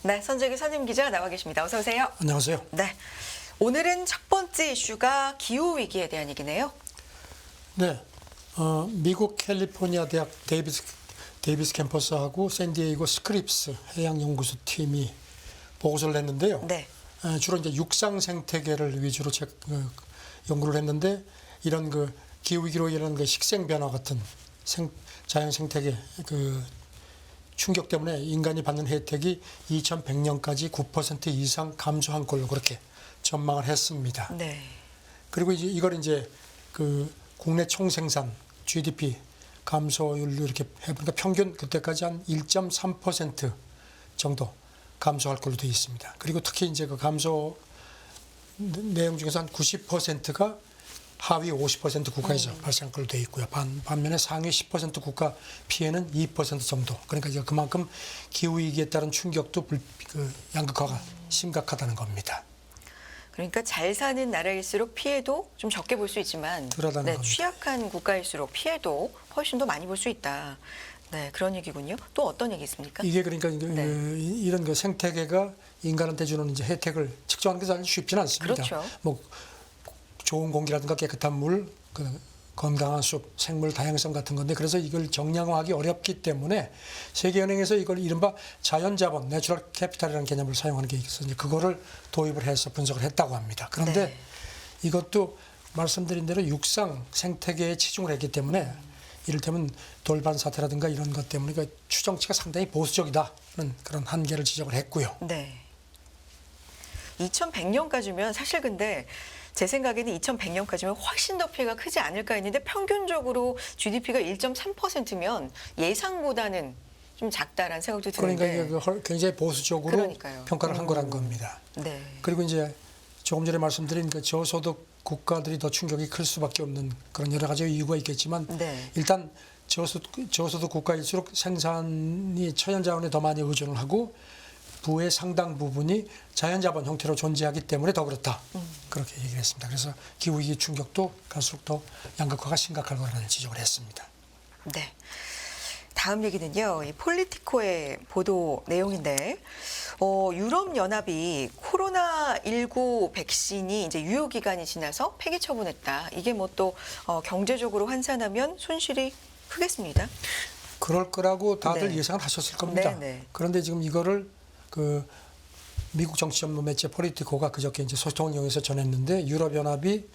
네, 선재기 선임 기자 나와 계십니다. 어서 오세요. 안녕하세요. 네, 오늘은 첫 번째 이슈가 기후 위기에 대한 얘기네요. 네, 미국 캘리포니아 대학 데이비스 캠퍼스하고 샌디에이고 스크립스 해양연구소 팀이 보고서를 냈는데요. 네, 주로 이제 육상 생태계를 위주로 연구를 했는데 이런 그 기후 위기로 인한 그 식생 변화 같은 자연 생태계 그 충격 때문에 인간이 받는 혜택이 2100년까지 9% 이상 감소한 걸로 그렇게 전망을 했습니다. 네, 그리고 이걸 이제 그 국내 총생산 GDP 감소율로 이렇게 해보니까 평균 그때까지 한 1.3% 정도 감소할 걸로 되어 있습니다. 그리고 특히 이제 그 감소 내용 중에서 한 90%가 하위 50% 국가에서 발생한 걸로 되어 있고요. 반면에 상위 10% 국가 피해는 2% 정도. 그러니까 이제 그만큼 기후 위기에 따른 충격도 양극화가 심각하다는 겁니다. 그러니까 잘 사는 나라일수록 피해도 좀 적게 볼 수 있지만 그러다는 겁니다. 취약한 국가일수록 피해도 훨씬 더 많이 볼 수 있다. 네, 그런 얘기군요. 또 어떤 얘기 있습니까? 이게 그러니까 이런 그 생태계가 인간한테 주는 이제 혜택을 측정하는 게 사실 쉽지는 않습니다. 그렇죠. 뭐 좋은 공기라든가 깨끗한 물, 건강한 숲, 생물 다양성 같은 건데 그래서 이걸 정량화하기 어렵기 때문에 세계은행에서 이걸 이른바 자연자본, 내추럴 캐피탈이라는 개념을 사용하는 게 있어서 이제 그거를 도입을 해서 분석을 했다고 합니다. 그런데 네. 이것도 말씀드린 대로 육상 생태계에 치중을 했기 때문에 이를테면 돌발 사태라든가 이런 것 때문에 그 추정치가 상당히 보수적이다는 그런 한계를 지적을 했고요. 네. 2100년까지면 사실 근데 제 생각에는 2100년까지면 훨씬 더 피해가 크지 않을까 했는데 평균적으로 GDP가 1.3%면 예상보다는 좀 작다라는 생각도 드는데. 그러니까 이게 굉장히 보수적으로 그러니까요. 평가를 한 거란 겁니다. 네. 그리고 이제 조금 전에 말씀드린 그 저소득 국가들이 더 충격이 클 수밖에 없는 그런 여러 가지 이유가 있겠지만 네. 일단 저소득 국가일수록 생산이 천연자원에 더 많이 의존을 하고 부의 상당 부분이 자연자본 형태로 존재하기 때문에 더 그렇다. 그렇게 얘기를 했습니다. 그래서 기후위기 충격도 갈수록 더 양극화가 심각할 거라는 지적을 했습니다. 네. 다음 얘기는요. 이 폴리티코의 보도 내용인데 유럽연합이 코로나19 백신이 이제 유효 기간이 지나서 폐기 처분했다. 이게 뭐 또 경제적으로 환산하면 손실이 크겠습니다. 그럴 거라고 다들 네. 예상을 하셨을 겁니다. 네. 그런데 지금 이거를 그 미국 정치 전문 매체 폴리티코가 그저께 이제 소통을 이용해서 전했는데 유럽연합이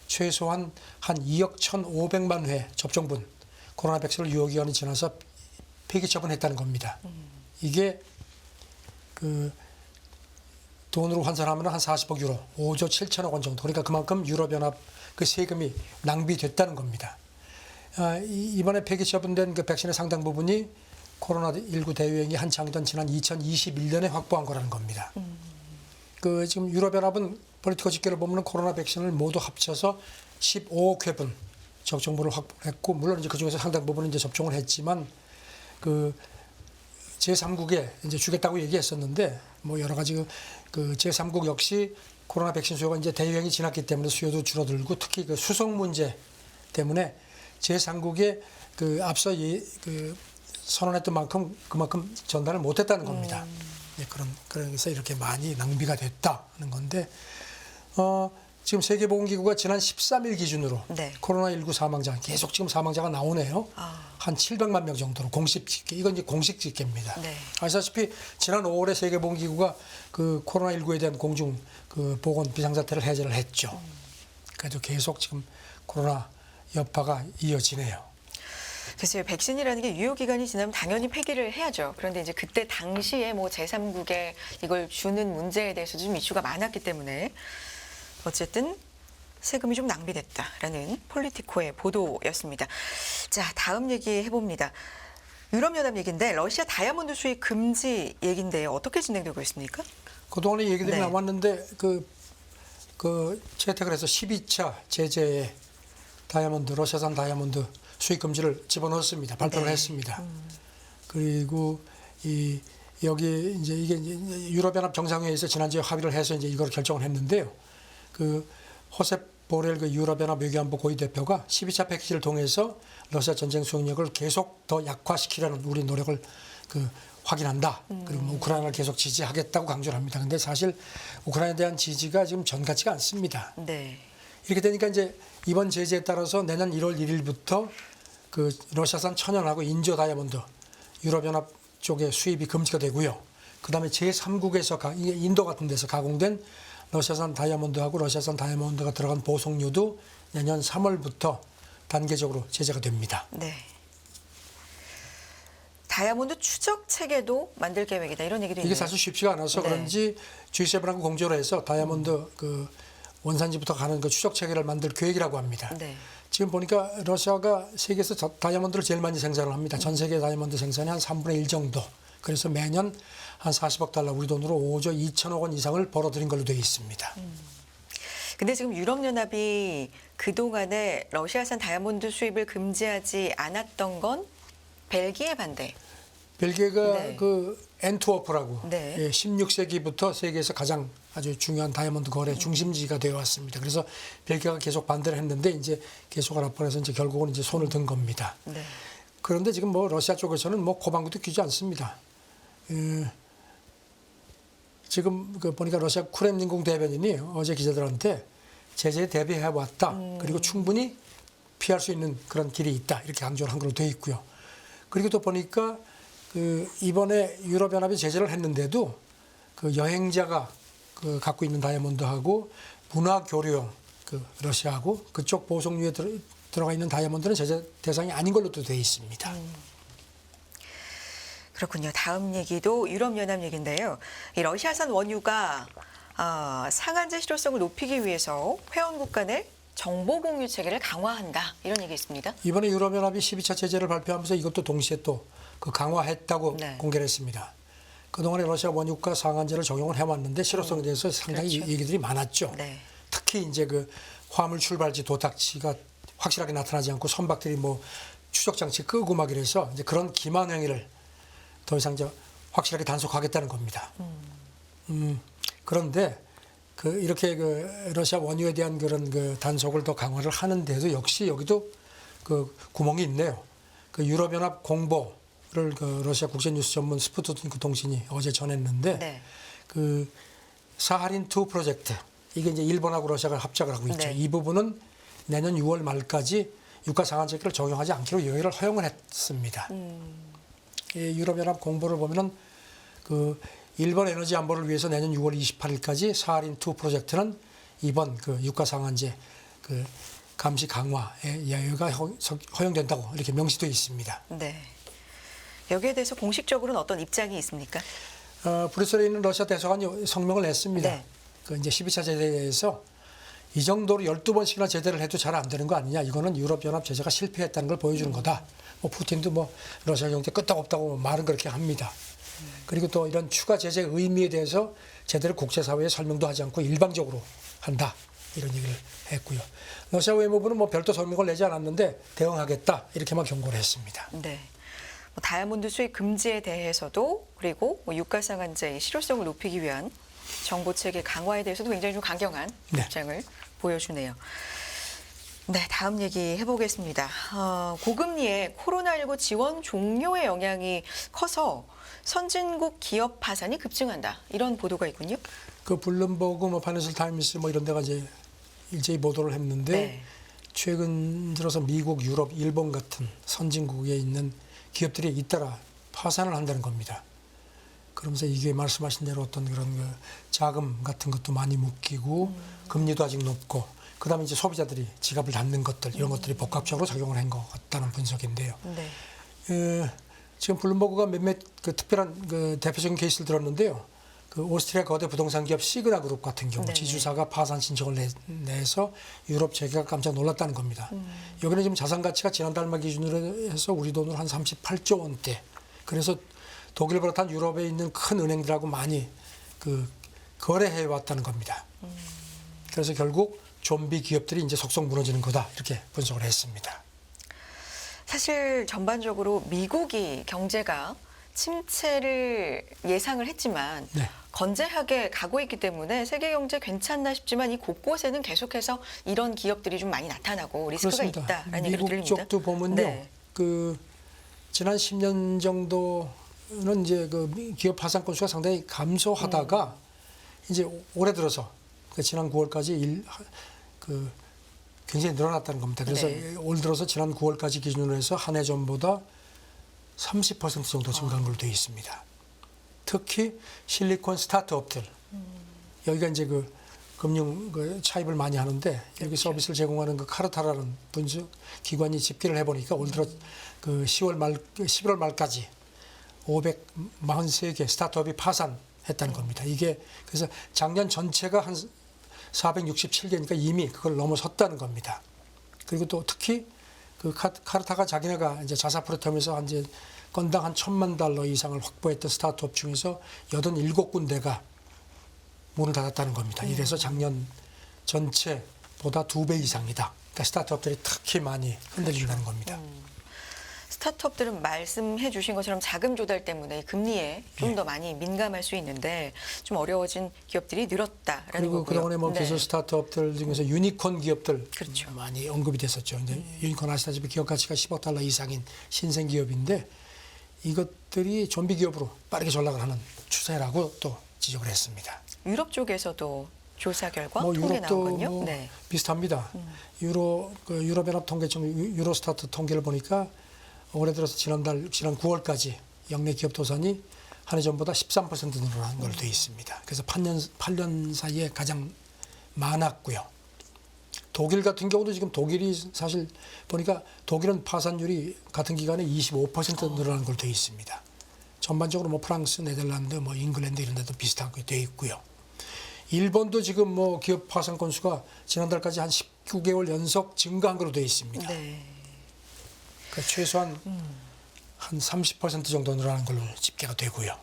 최소한 한 2억 1,500만 회 접종분 코로나 백신을 유효 기간이 지나서 폐기 처분했다는 겁니다. 이게 그 돈으로 환산하면 한 40억 유로, 5조 7천억 원 정도. 그러니까 그만큼 유럽연합 그 세금이 낭비됐다는 겁니다. 이번에 폐기 처분된 그 백신의 상당 부분이 코로나19 대유행이 한창이던 지난 2021년에 확보한 거라는 겁니다. 그 지금 유럽연합은 폴리티코 집계를 보면 코로나 백신을 모두 합쳐서 15억 회분 접종분을 확보했고 물론 이제 그 중에서 상당 부분은 이제 접종을 했지만 그 제3국에 이제 주겠다고 얘기했었는데 뭐 여러 가지 그 제3국 역시 코로나 백신 수요가 이제 대유행이 지났기 때문에 수요도 줄어들고 특히 그 수송 문제 때문에 제3국에 그 앞서 선언했던 만큼 그만큼 전달을 못했다는 겁니다. 네, 그래서 이렇게 많이 낭비가 됐다는 건데 지금 세계보건기구가 지난 13일 기준으로 네. 코로나19 사망자 계속 지금 사망자가 나오네요. 한 700만 명 정도로 공식 집계 이건 이제 공식 집계입니다. 네. 아시다시피 지난 5월에 세계보건기구가 그 코로나19에 대한 공중 그 보건 비상사태를 해제를 했죠. 그래도 계속 지금 코로나 여파가 이어지네요. 그래서 백신이라는 게 유효 기간이 지나면 당연히 폐기를 해야죠. 그런데 이제 그때 당시에 뭐 제3국에 이걸 주는 문제에 대해서도 좀 이슈가 많았기 때문에 어쨌든 세금이 좀 낭비됐다라는 폴리티코의 보도였습니다. 자, 다음 얘기 해봅니다. 유럽연합 얘기인데 러시아 다이아몬드 수입 금지 얘기인데 어떻게 진행되고 있습니까? 그동안에 얘기들이 네. 나왔는데 그 채택을 해서 12차 제재에 러시아산 다이아몬드 수입 금지를 집어넣었습니다. 발표를 했습니다. 그리고 여기 이제 이게 유럽연합 정상회의에서 지난주에 합의를 해서 이제 이걸 결정을 했는데요. 그 호셉 보렐 그 유럽연합 외교안보 고위 대표가 12차 패키지를 통해서 러시아 전쟁 수용력을 계속 더 약화시키려는 우리 노력을 그 확인한다. 그리고 뭐 우크라이나를 계속 지지하겠다고 강조를 합니다. 근데 사실 우크라이나에 대한 지지가 지금 전 같지가 않습니다. 네. 이렇게 되니까 이제 이번 제재에 따라서 내년 1월 1일부터 그 러시아산 천연하고 인조 다이아몬드 유럽연합 쪽에 수입이 금지가 되고요. 그다음에 제3국에서 인도 같은 데서 가공된 러시아산 다이아몬드하고 러시아산 다이아몬드가 들어간 보석류도 내년 3월부터 단계적으로 제재가 됩니다. 네. 다이아몬드 추적 체계도 만들 계획이다 이런 얘기도 이게 있네요. 사실 쉽지가 않아서 네. 그런지 G7하고 공조를 해서 다이아몬드 그 원산지부터 가는 그 추적 체계를 만들 계획이라고 합니다. 네. 지금 보니까 러시아가 세계에서 다이아몬드를 제일 많이 생산을 합니다. 전 세계 다이아몬드 생산이 한 3분의 1 정도. 그래서 매년 한 40억 달러, 우리 돈으로 5조 2천억 원 이상을 벌어들인 걸로 되어 있습니다. 근데 지금 유럽연합이 그동안에 러시아산 다이아몬드 수입을 금지하지 않았던 건 벨기에 반대. 벨기에가 네. 그 앤트워프라고 네. 16세기부터 세계에서 가장 아주 중요한 다이아몬드 거래 중심지가 되어 왔습니다. 그래서 벨기에가 계속 반대를 했는데 이제 계속 하라고 해서 이제 결국은 이제 손을 든 겁니다. 네. 그런데 지금 뭐 러시아 쪽에서는 뭐 고방구도 끼지 않습니다. 지금 그 보니까 러시아 크렘린궁 대변인이 어제 기자들한테 제재에 대비해 왔다. 그리고 충분히 피할 수 있는 그런 길이 있다. 이렇게 강조를 한 걸로 되어 있고요. 그리고 또 보니까 그 이번에 유럽연합이 제재를 했는데도 그 여행자가 그 갖고 있는 다이아몬드하고 문화 교류용 그 러시아하고 그쪽 보석류에 들어가 있는 다이아몬드는 제재 대상이 아닌 걸로도 되어 있습니다. 그렇군요. 다음 얘기도 유럽연합 얘기인데요. 이 러시아산 원유가 상한제 실효성을 높이기 위해서 회원국 간의 정보 공유 체계를 강화한다. 이런 얘기 있습니다. 이번에 유럽연합이 12차 제재를 발표하면서 이것도 동시에 또 그 강화했다고 네. 공개를 했습니다. 그동안에 러시아 원유가 상한제를 적용을 해왔는데 실효성에 대해서 상당히 그렇죠. 얘기들이 많았죠. 네. 특히 이제 그 화물 출발지 도착지가 확실하게 나타나지 않고 선박들이 뭐 추적 장치 끄고 막 이래서 이제 그런 기만 행위를 더 이상 이제 확실하게 단속하겠다는 겁니다. 그런데 그 이렇게 그 러시아 원유에 대한 그런 그 단속을 더 강화를 하는데도 역시 여기도 그 구멍이 있네요. 그 유럽연합 공보를 그 러시아 국제뉴스 전문 스푸트니크 통신이 어제 전했는데 네. 그 사하린2 프로젝트 이게 이제 일본하고 러시아가 합작을 하고 있죠. 네. 이 부분은 내년 6월 말까지 유가 상한제를 적용하지 않기로 여의를 허용을 했습니다. 이 유럽연합 공보를 보면은 그 일본 에너지 안보를 위해서 내년 6월 28일까지 사하린2 프로젝트는 이번 그 유가 상한제 그 감시 강화의 여유가 허용된다고 이렇게 명시되어 있습니다. 네. 여기에 대해서 공식적으로는 어떤 입장이 있습니까? 브뤼셀에 있는 러시아 대사관이 성명을 냈습니다. 네. 그 이제 12차 제재에 대해서 이 정도로 12번씩이나 제재를 해도 잘 안 되는 거 아니냐. 이거는 유럽연합 제재가 실패했다는 걸 보여주는 거다. 뭐 푸틴도 뭐 러시아 경제 끄떡없다고 말은 그렇게 합니다. 그리고 또 이런 추가 제재 의미에 대해서 제대로 국제사회에 설명도 하지 않고 일방적으로 한다. 이런 얘기를 했고요. 러시아 외무부는 뭐 별도 성명을 내지 않았는데 대응하겠다. 이렇게만 경고를 했습니다. 네. 뭐 다이아몬드 수입 금지에 대해서도 그리고 뭐 유가 상한제의 실효성을 높이기 위한 정보 체계 강화에 대해서도 굉장히 좀 강경한 네. 입장을 보여주네요. 네, 다음 얘기 해보겠습니다. 고금리에 코로나19 지원 종료의 영향이 커서 선진국 기업 파산이 급증한다. 이런 보도가 있군요. 그 블룸버그, 뭐 파이낸셜 타임스 뭐 이런 데가 이제 일제히 보도를 했는데 네. 최근 들어서 미국, 유럽, 일본 같은 선진국에 있는 기업들이 잇따라 파산을 한다는 겁니다. 그러면서 이게 말씀하신 대로 어떤 그런 그 자금 같은 것도 많이 묶이고 금리도 아직 높고 그다음에 이제 소비자들이 지갑을 닫는 것들 이런 것들이 복합적으로 작용을 한 것 같다는 분석인데요. 네. 지금 블룸버그가 몇몇 그 특별한 그 대표적인 케이스를 들었는데요. 그 오스트리아 거대 부동산 기업 시그나 그룹 같은 경우 네네. 지주사가 파산 신청을 내서 유럽 재계가 깜짝 놀랐다는 겁니다. 여기는 지금 자산 가치가 지난달 말 기준으로 해서 우리 돈으로 한 38조 원대. 그래서 독일 비롯한 유럽에 있는 큰 은행들하고 많이 그 거래해 왔다는 겁니다. 그래서 결국 좀비 기업들이 이제 속속 무너지는 거다 이렇게 분석을 했습니다. 사실 전반적으로 미국이 경제가 침체를 예상을 했지만 네. 건재하게 가고 있기 때문에 세계 경제 괜찮나 싶지만 이 곳곳에는 계속해서 이런 기업들이 좀 많이 나타나고 리스크가 그렇습니다. 있다라는 얘기를 미국 들립니다. 쪽도 보면요. 네. 그 지난 10년 정도 이제 그 기업 파산 건수가 상당히 감소하다가 이제 올해 들어서 그 지난 9월까지 그 굉장히 늘어났다는 겁니다. 그래서 네. 올 들어서 지난 9월까지 기준으로 해서 한 해 전보다 30% 정도 증가한 걸로 되어 있습니다. 특히 실리콘 스타트업들 여기가 이제 그 금융 그 차입을 많이 하는데 여기 서비스를 제공하는 그 카르타라는 분석 기관이 집계를 해보니까 올 들어 그 11월 말까지 543개 스타트업이 파산했다는 겁니다. 이게 그래서 작년 전체가 한 467개니까 이미 그걸 넘어섰다는 겁니다. 그리고 또 특히 그 카르타가 자기네가 이제 자사 프로그램에서 이제 건당 한 $1,000만 이상을 확보했던 스타트업 중에서 87군데가 문을 닫았다는 겁니다. 이래서 작년 전체보다 2배 이상이다. 그러니까 스타트업들이 특히 많이 흔들린다는 겁니다. 스타트업들은 말씀해 주신 것처럼 자금 조달 때문에 금리에 좀 예. 더 많이 민감할 수 있는데 좀 어려워진 기업들이 늘었다라는 그리고 거고요. 그동안에 뭐 네. 기술 스타트업들 중에서 유니콘 기업들 그렇죠. 많이 언급이 됐었죠. 이제 유니콘 아시다시피 기업 가치가 $10억 이상인 신생 기업인데 이것들이 좀비 기업으로 빠르게 전락을 하는 추세라고 또 지적을 했습니다. 유럽 쪽에서도 조사 결과 뭐 통계 유럽도 나오거든요. 뭐 네. 비슷합니다. 유럽연합 통계청 유로스타트 통계를 보니까 올해 들어서 지난 9월까지 역내 기업 도산이 한 해 전보다 13% 늘어난 걸로 되어 있습니다. 그래서 8년 사이에 가장 많았고요. 독일 같은 경우도 지금 독일이 사실 보니까 독일은 파산율이 같은 기간에 25% 늘어난 걸로 되어 있습니다. 전반적으로 뭐 프랑스, 네덜란드, 뭐 잉글랜드 이런 데도 비슷하게 되어 있고요. 일본도 지금 뭐 기업 파산 건수가 지난달까지 한 19개월 연속 증가한 걸로 되어 있습니다. 네. 그러니까 최소한 한 30% 정도 늘어나는 걸로 집계가 되고요.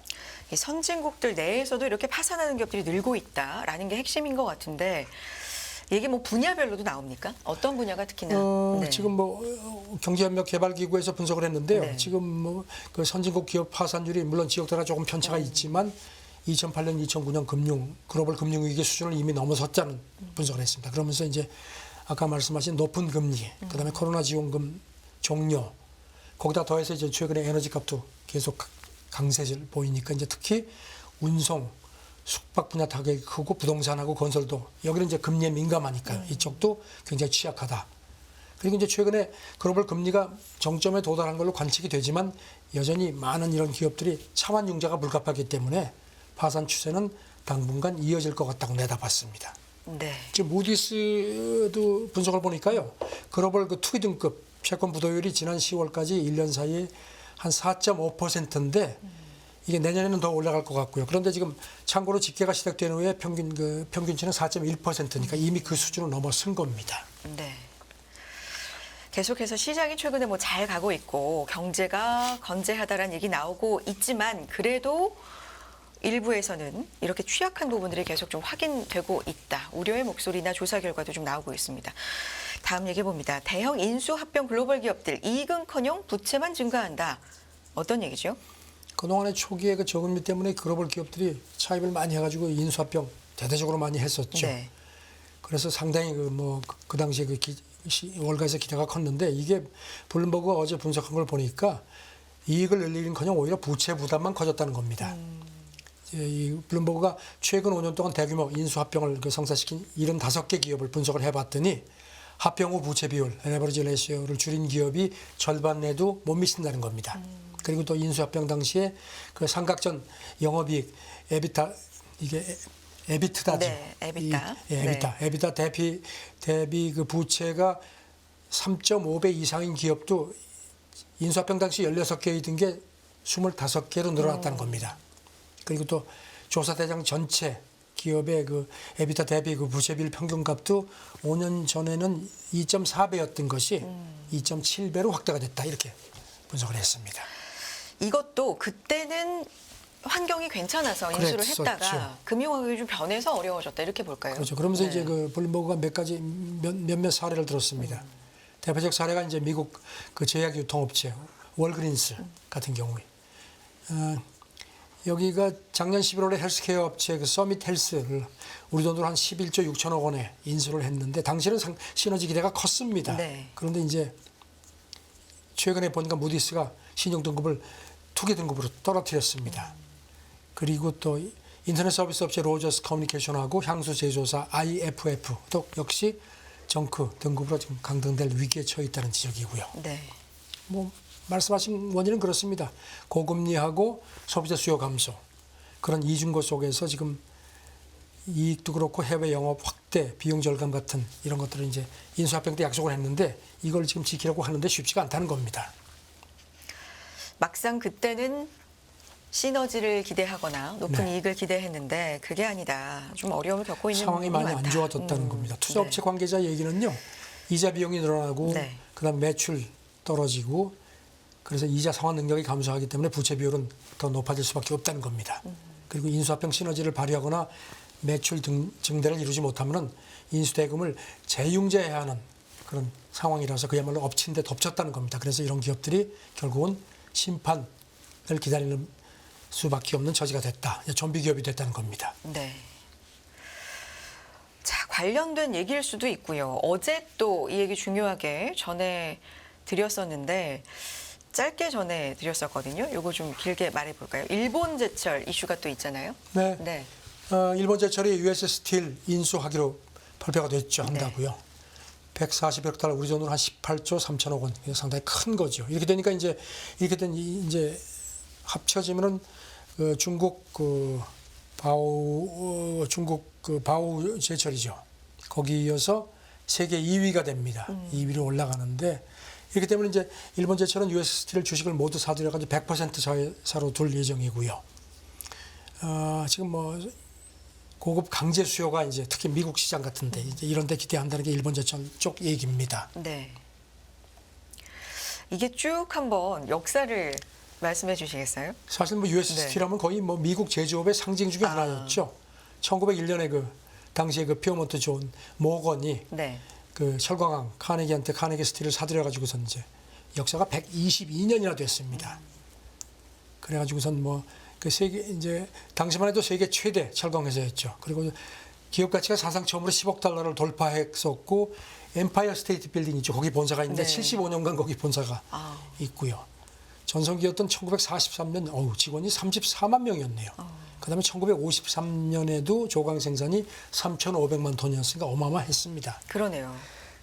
이 선진국들 내에서도 이렇게 파산하는 기업들이 늘고 있다라는 게 핵심인 것 같은데 이게 뭐 분야별로도 나옵니까? 어떤 분야가 특히나? 네. 지금 뭐 경제협력개발기구에서 분석을 했는데요. 네. 지금 뭐 그 선진국 기업 파산율이 물론 지역마다 조금 편차가 있지만 2008년, 2009년 글로벌 금융위기 수준을 이미 넘어섰다는 분석을 했습니다. 그러면서 이제 아까 말씀하신 높은 금리, 그다음에 코로나 지원금 종료, 거기다 더해서 이제 최근에 에너지 값도 계속 강세를 보이니까 이제 특히 운송, 숙박 분야 타격이 크고 부동산하고 건설도 여기는 이제 금리에 민감하니까 이쪽도 굉장히 취약하다. 그리고 이제 최근에 글로벌 금리가 정점에 도달한 걸로 관측이 되지만 여전히 많은 이런 기업들이 차환 융자가 불가피하기 때문에 파산 추세는 당분간 이어질 것 같다고 내다봤습니다. 네. 지금 무디스도 분석을 보니까요. 글로벌 그 투기 등급 채권 부도율이 지난 10월까지 1년 사이에 한 4.5%인데 이게 내년에는 더 올라갈 것 같고요. 그런데 지금 참고로 집계가 시작된 후에 평균치는 4.1%니까 이미 그 수준을 넘어선 겁니다. 네. 계속해서 시장이 최근에 뭐 잘 가고 있고 경제가 건재하다라는 얘기 나오고 있지만 그래도 일부에서는 이렇게 취약한 부분들이 계속 좀 확인되고 있다. 우려의 목소리나 조사 결과도 좀 나오고 있습니다. 다음 얘기 봅니다. 대형 인수합병 글로벌 기업들 이익은커녕 부채만 증가한다. 어떤 얘기죠? 그동안의 초기에 그 저금리 때문에 글로벌 기업들이 차입을 많이 해가지고 인수합병 대대적으로 많이 했었죠. 네. 그래서 상당히 그 당시에 월가에서 기대가 컸는데 이게 블룸버그가 어제 분석한 걸 보니까 이익을 늘리는커녕 오히려 부채 부담만 커졌다는 겁니다. 이 블룸버그가 최근 5년 동안 대규모 인수합병을 성사시킨 75개 기업을 분석을 해봤더니 합병 후 부채 비율, 레버리지 레시오를 줄인 기업이 절반 내도 못 미친다는 겁니다. 그리고 또 인수합병 당시에 그 삼각전 영업이익, 에비타, 이게 에비트다죠. 네, 에비타. 에비타. 네. 에비타 대비 그 부채가 3.5배 이상인 기업도 인수합병 당시 16개이던 게 25개로 늘어났다는 겁니다. 그리고 또 조사 대상 전체 기업의 그 에비타 대비 그 부채비율 평균값도 5년 전에는 2.4배였던 것이 2.7배로 확대가 됐다. 이렇게 분석을 했습니다. 이것도 그때는 환경이 괜찮아서 인수를 그랬었죠. 했다가 금융환경이 좀 변해서 어려워졌다. 이렇게 볼까요? 그렇죠. 그러면서 네. 이제 그 블룸버그가 몇몇 사례를 들었습니다. 대표적 사례가 이제 미국 그 제약 유통업체 월그린스 같은 경우에 여기가 작년 11월에 헬스케어 업체 그 서밋 헬스를 우리 돈으로 한 11조 6천억 원에 인수를 했는데 당시에는 시너지 기대가 컸습니다. 네. 그런데 이제 최근에 보니까 무디스가 신용 등급을 투기 등급으로 떨어뜨렸습니다. 그리고 또 인터넷 서비스 업체 로저스 커뮤니케이션하고 향수 제조사 IFF도 역시 정크 등급으로 지금 강등될 위기에 처해 있다는 지적이고요. 네. 뭐 말씀하신 원인은 그렇습니다. 고금리하고 소비자 수요 감소 그런 이중고 속에서 지금 이익도 그렇고 해외 영업 확대, 비용 절감 같은 이런 것들을 이제 인수합병 때 약속을 했는데 이걸 지금 지키려고 하는데 쉽지가 않다는 겁니다. 막상 그때는 시너지를 기대하거나 높은 네. 이익을 기대했는데 그게 아니다. 좀 어려움을 겪고 있는 상황이 부분이 많이 안 많다. 좋아졌다는 겁니다. 투자업체 관계자 얘기는요. 이자 비용이 늘어나고 네. 그다음 매출 떨어지고 그래서 이자 상환 능력이 감소하기 때문에 부채 비율은 더 높아질 수밖에 없다는 겁니다. 그리고 인수합병 시너지를 발휘하거나 매출 증대를 이루지 못하면 인수대금을 재융제해야 하는 그런 상황이라서 그야말로 엎친 데 덮쳤다는 겁니다. 그래서 이런 기업들이 결국은 심판을 기다리는 수밖에 없는 처지가 됐다. 좀비 기업이 됐다는 겁니다. 네. 자, 관련된 얘기일 수도 있고요. 어제 또 이 얘기 중요하게 전해 드렸었는데 짧게 전해 드렸었거든요. 요거 좀 길게 말해 볼까요? 일본 제철 이슈가 또 있잖아요. 네. 네. 일본 제철이 US 스틸 인수하기로 발표가 됐죠. 한다고요. 네. 140억 달러 우리 돈으로 한 18조 3천억 원. 이게 상당히 큰 거죠. 이렇게 되니까 이제 이렇게 된 이제 합쳐지면은 중국 바오 제철이죠. 거기 이어서 세계 2위가 됩니다. 2위로 올라가는데 이렇기 때문에 이제 일본 제철은 US 스틸 주식을 모두 사들여가지고 100% 자회사로 둘 예정이고요. 지금 뭐 고급 강제 수요가 이제 특히 미국 시장 같은데 이제 이런 데 기대한다는 게 일본 제철 쪽 얘기입니다. 네. 이게 쭉 한번 역사를 말씀해 주시겠어요? 사실 뭐 US 네. 스틸하면 거의 뭐 미국 제조업의 상징 중에 하나였죠. 1901년에 당시에 피어먼트 존 모건이 네. 철광왕 카네기한테 카네기 스틸을 사들여 가지고선 이제 역사가 122년이나 됐습니다. 그래 가지고선 뭐 세계 이제 당시만 해도 세계 최대 철강 회사였죠. 그리고 기업 가치가 사상 처음으로 10억 달러를 돌파했었고 엠파이어 스테이트 빌딩 있죠. 거기 본사가 있는데 네. 75년간 거기 본사가 있고요. 전성기였던 1943년 직원이 34만 명이었네요. 그다음에 1953년에도 조강 생산이 3,500만 톤이었으니까 어마어마했습니다. 그러네요.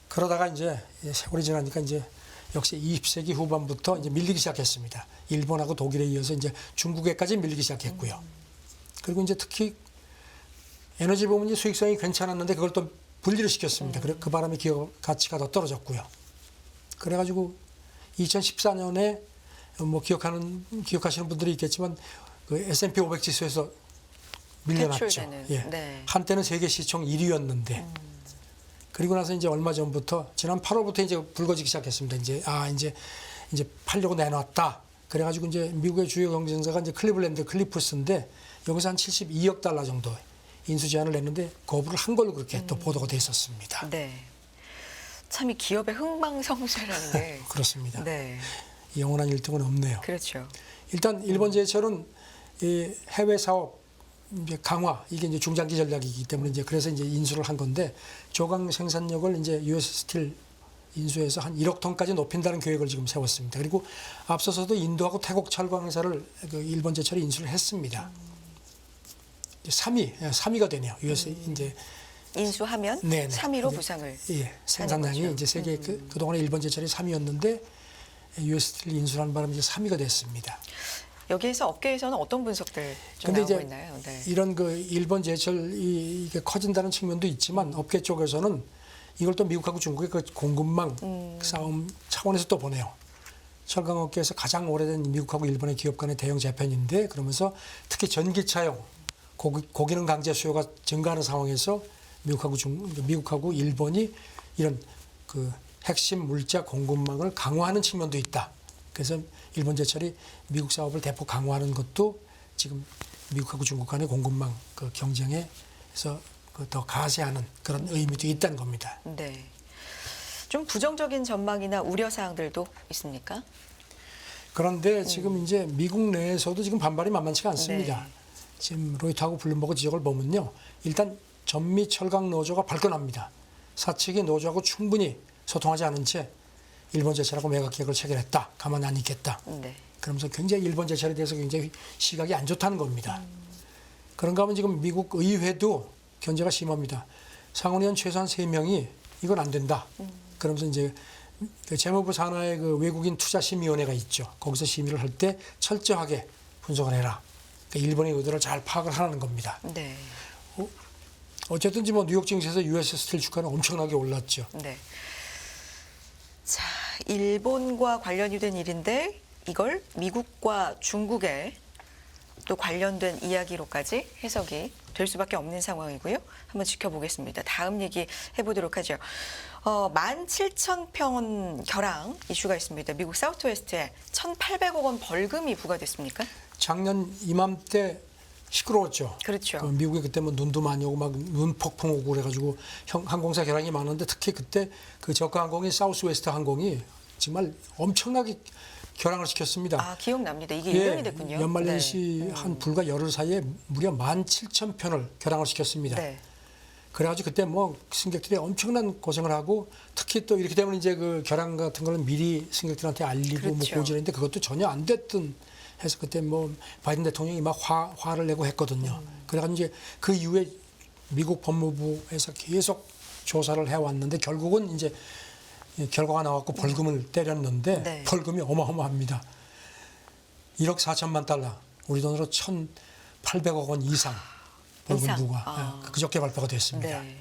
그러다가 이제 세월이 지나니까 이제 역시 20세기 후반부터 이제 밀리기 시작했습니다. 일본하고 독일에 이어서 이제 중국에까지 밀리기 시작했고요. 그리고 이제 특히 에너지 부문이 수익성이 괜찮았는데 그걸 또 분리를 시켰습니다. 그래 그 바람에 기업 가치가 더 떨어졌고요. 그래가지고 2014년에 뭐 기억하시는 분들이 있겠지만 S&P 500 지수에서 밀려났죠. 퇴출되는, 예. 네. 한때는 세계 시총 1위였는데 그리고 나서 이제 얼마 전부터 지난 8월부터 이제 붉어지기 시작했습니다. 이제 팔려고 내놨다. 그래가지고 이제 미국의 주요 경쟁사가 이제 클리블랜드 클리프스인데 여기서 한 72억 달러 정도 인수 제안을 냈는데 거부를 한 걸로 그렇게 또 보도가 돼 있었습니다. 네. 참 이 기업의 흥망성쇠라는 게 그렇습니다. 네. 영원한 1등은 없네요. 그렇죠. 일단 일본 제철은 이 해외 사업 이제 강화 이게 이제 중장기 전략이기 때문에 이제 그래서 이제 인수를 한 건데 조강 생산력을 이제 US 스틸 인수해서 한 1억 톤까지 높인다는 계획을 지금 세웠습니다. 그리고 앞서서도 인도하고 태국 철강 회사를 일본 제철이 인수를 했습니다. 3위가 되네요. US 이제 인수하면 네네. 3위로 부상을 생산량이 거죠. 이제 세계 그동안에 일본 제철이 3위였는데 US 스틸 인수하는 바람에 이제 3위가 됐습니다. 여기에서 업계에서는 어떤 분석들 좀 근데 나오고 이제 있나요? 네. 이런 일본 제철이 이게 커진다는 측면도 있지만 업계 쪽에서는 이걸 또 미국하고 중국의 공급망 싸움 차원에서 또 보내요. 철강업계에서 가장 오래된 미국하고 일본의 기업 간의 대형 재편인데 그러면서 특히 전기차용 고기능 강제 수요가 증가하는 상황에서 미국하고 일본이 이런 핵심 물자 공급망을 강화하는 측면도 있다. 그래서 일본 제철이 미국 사업을 대폭 강화하는 것도 지금 미국하고 중국 간의 공급망 경쟁에서 더 가세하는 그런 의미도 있다는 겁니다. 네. 좀 부정적인 전망이나 우려 사항들도 있습니까? 그런데 지금 이제 미국 내에서도 지금 반발이 만만치가 않습니다. 네. 지금 로이터하고 블룸버그 지적을 보면요. 일단 전미 철강 노조가 발끈합니다. 사측이 노조하고 충분히 소통하지 않은 채 일본 제철하고 매각 계획을 체결했다. 가만히 안 있겠다. 네. 그러면서 굉장히 일본 제철에 대해서 굉장히 시각이 안 좋다는 겁니다. 그런가 하면 지금 미국 의회도 견제가 심합니다. 상원의원 최소한 3명이 이건 안 된다. 그러면서 이제 그 재무부 산하의 그 외국인 투자 심의위원회가 있죠. 거기서 심의를 할 때 철저하게 분석을 해라. 그러니까 일본의 의도를 잘 파악을 하라는 겁니다. 네. 어쨌든지 뭐 뉴욕 증시에서 US 스틸 주가는 엄청나게 올랐죠. 네. 자, 일본과 관련이 된 일인데 이걸 미국과 중국의 또 관련된 이야기로까지 해석이 될 수밖에 없는 상황이고요. 한번 지켜보겠습니다. 다음 얘기 해보도록 하죠. 17,000평 결항 이슈가 있습니다. 미국 사우스웨스트에 1,800억 원 벌금이 부과됐습니까? 작년 이맘때 시끄러웠죠. 그렇죠. 미국에 그때 뭐 눈도 많이 오고 막 눈 폭풍 오고 그래가지고 항공사 결항이 많은데 특히 그때 그 저가 항공이 사우스웨스트 항공이 정말 엄청나게 결항을 시켰습니다. 아, 기억납니다. 이게 1년이 됐군요. 연말연시 네. 한 불과 열흘 사이에 무려 17,000편을 결항을 시켰습니다. 네. 그래가지고 그때 뭐 승객들이 엄청난 고생을 하고 특히 또 이렇게 되면 이제 그 결항 같은 거는 미리 승객들한테 알리고 그렇죠. 뭐 고지했는데 그것도 전혀 안 됐던 해서 그때 뭐 바이든 대통령이 막 화를 내고 했거든요. 그래가지고 이제 그 이후에 미국 법무부에서 계속 조사를 해왔는데 결국은 이제 결과가 나왔고 벌금을 때렸는데 네. 벌금이 어마어마합니다. 1억 4천만 달러, 우리 돈으로 1,800억 원 이상 벌금 이상. 부과. 아. 그저께 발표가 됐습니다. 네.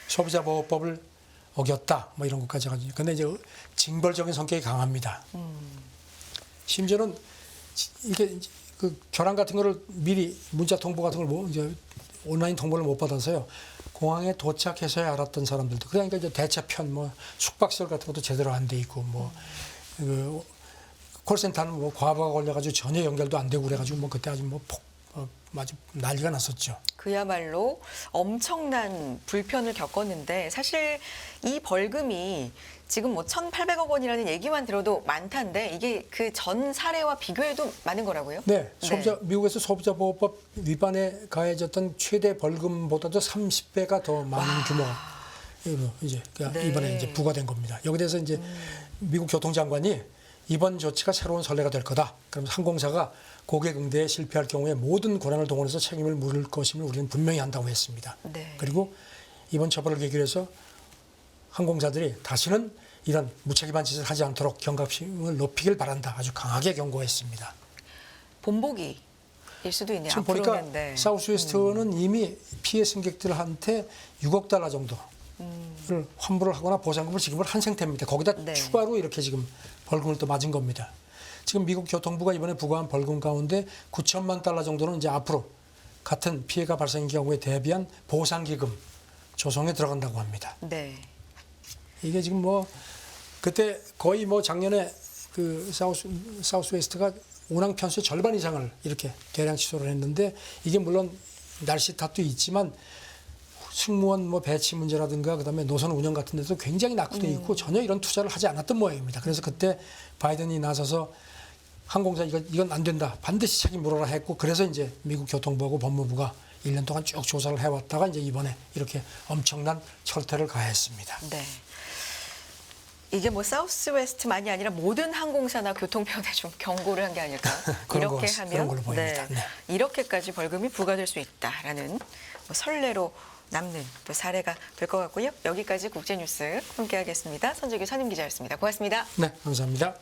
소비자보호법을 어겼다, 뭐 이런 것까지 가지고. 근데 이제 징벌적인 성격이 강합니다. 심지어는 이게 그 결항 같은 거를 미리 문자 통보 같은 걸 뭐 이제 온라인 통보를 못 받아서요. 공항에 도착해서야 알았던 사람들도 그러니까 이제 대체편 뭐 숙박시설 같은 것도 제대로 안 돼 있고 뭐 그 콜센터는 뭐 과부하 걸려가지고 전혀 연결도 안 되고 그래가지고 뭐 그때 아주 뭐 아주 난리가 났었죠. 그야말로 엄청난 불편을 겪었는데 사실 이 벌금이 지금 뭐 1,800억 원이라는 얘기만 들어도 많다는데 이게 그 전 사례와 비교해도 많은 거라고요? 네, 미국에서 소비자보호법 위반에 가해졌던 최대 벌금보다도 30배가 더 많은 규모가 이제 네. 이번에 이제 부과된 겁니다. 여기 대해서 이제 미국 교통장관이 이번 조치가 새로운 선례가 될 거다. 그러면서 항공사가 고객 응대에 실패할 경우에 모든 권한을 동원해서 책임을 물을 것임을 우리는 분명히 한다고 했습니다. 네. 그리고 이번 처벌을 계기로 해서 항공사들이 다시는 이런 무책임한 짓을 하지 않도록 경각심을 높이길 바란다. 아주 강하게 경고했습니다. 본보기일 수도 있네요. 지금 보니까 앞으로는, 네. 사우스웨스트는 이미 피해 승객들한테 6억 달러 정도를 환불을 하거나 보상금을 지급을 한 상태입니다. 거기다 네. 추가로 이렇게 지금 벌금을 또 맞은 겁니다. 지금 미국 교통부가 이번에 부과한 벌금 가운데 9천만 달러 정도는 이제 앞으로 같은 피해가 발생한 경우에 대비한 보상기금 조성에 들어간다고 합니다. 네. 이게 지금 뭐 그때 거의 뭐 작년에 그 사우스웨스트가 운항 편수의 절반 이상을 이렇게 대량 취소를 했는데 이게 물론 날씨 탓도 있지만 승무원 뭐 배치 문제라든가 그다음에 노선 운영 같은 데도 굉장히 낙후돼 있고 전혀 이런 투자를 하지 않았던 모양입니다. 그래서 그때 바이든이 나서서 항공사 이건 안 된다. 반드시 책임 물어라 했고 그래서 이제 미국 교통부하고 법무부가 1년 동안 쭉 조사를 해왔다가 이제 이번에 이렇게 엄청난 철퇴를 가했습니다. 네. 이게 뭐 사우스웨스트만이 아니라 모든 항공사나 교통편에 좀 경고를 한 게 아닐까. 이렇게 그런 하면 걸로 보입니다. 네. 이렇게까지 벌금이 부과될 수 있다라는 뭐 선례로 남는 또 사례가 될 것 같고요. 여기까지 국제뉴스 함께하겠습니다. 선재규 선임 기자였습니다. 고맙습니다. 네, 감사합니다.